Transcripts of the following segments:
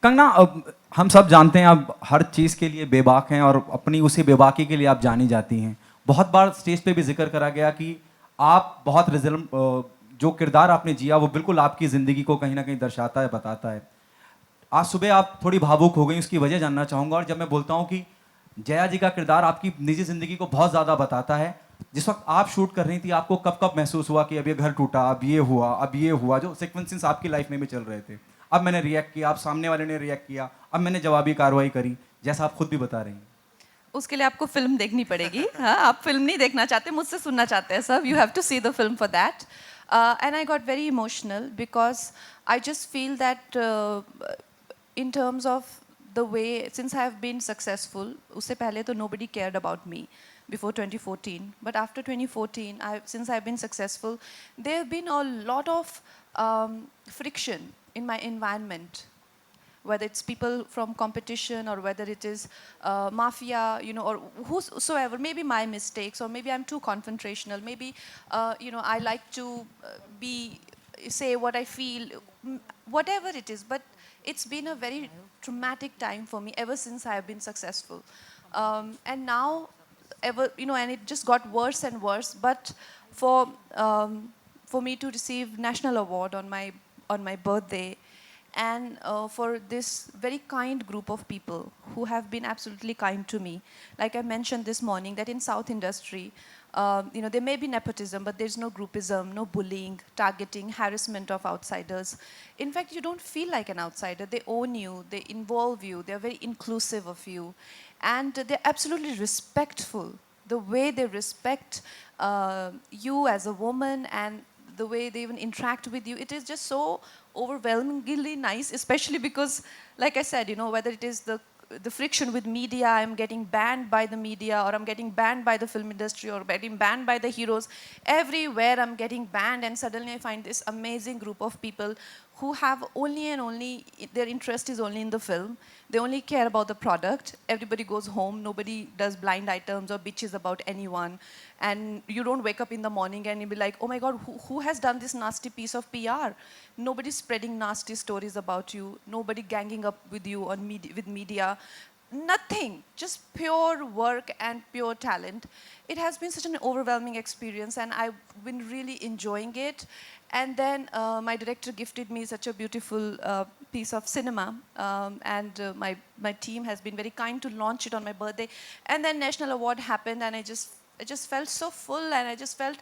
कंगना, अब हम सब जानते हैं आप हर चीज़ के लिए बेबाक हैं और अपनी उसी बेबाकी के लिए आप जानी जाती हैं। बहुत बार स्टेज पे भी जिक्र करा गया कि आप बहुत जो किरदार आपने जिया वो बिल्कुल आपकी ज़िंदगी को कहीं ना कहीं दर्शाता है, बताता है। आज सुबह आप थोड़ी भावुक हो गई, उसकी वजह जानना चाहूँगा। और जब मैं बोलता हूँ कि जया जी का किरदार आपकी निजी ज़िंदगी को बहुत ज़्यादा बताता है, जिस वक्त आप शूट कर रही थी आपको कब कब महसूस हुआ कि अब ये घर टूटा, अब ये हुआ, अब ये हुआ, जो सिक्वेंसेस आपकी लाइफ में भी चल रहे थे? अब मैंने रिएक्ट किया, अब सामने वाले ने रिएक्ट किया, अब मैंने जवाबी कार्रवाई करी, जैसा आप खुद भी बता रही हैं। उसके लिए आपको फिल्म देखनी पड़ेगी। हाँ, आप फिल्म नहीं देखना चाहते, मुझसे सुनना चाहते हैं सब। You have to see the film for that. And I got very emotional because I just feel that in terms of the way, since I have been successful, usse pehle to nobody cared about me before 2014, but after 2014, since I've been successful, there have been a lot of friction in my environment, whether it's people from competition or whether it is mafia, or whosoever. Maybe my mistakes, or maybe I'm too confrontational, maybe I like to be say what I feel, whatever it is, but it's been a very traumatic time for me ever since I have been successful. And now, and it just got worse and worse. But for um, for me to receive national award on my birthday, and for this very kind group of people who have been absolutely kind to me. Like I mentioned this morning, that in South industry, there may be nepotism, but there's no groupism, no bullying, targeting, harassment of outsiders. In fact, you don't feel like an outsider. They own you, they involve you, they're very inclusive of you, and they're absolutely respectful. The way they respect you as a woman, and the way they even interact with you, it is just so overwhelmingly nice, especially because, like I said, whether it is the friction with media, I'm getting banned by the media, or I'm getting banned by the film industry, or getting banned by the heroes. Everywhere I'm getting banned, and suddenly I find this amazing group of people who have only and only, their interest is only in the film. They only care about the product. Everybody goes home. Nobody does blind items or bitches about anyone. And you don't wake up in the morning and you'll be like, oh my God, who has done this nasty piece of PR? Nobody's spreading nasty stories about you. Nobody ganging up with you with media. Nothing, just pure work and pure talent. It has been such an overwhelming experience, and I've been really enjoying it. And then my director gifted me such a beautiful piece of cinema, and my team has been very kind to launch it on my birthday. And then national award happened, and I just felt so full, and I just felt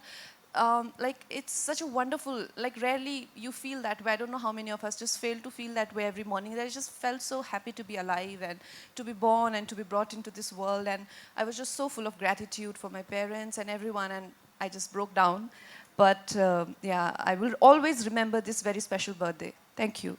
like it's such a wonderful, like rarely you feel that way. I don't know how many of us just fail to feel that way every morning. That I just felt so happy to be alive and to be born and to be brought into this world. And I was just so full of gratitude for my parents and everyone, and I just broke down. But yeah, I will always remember this very special birthday. Thank you.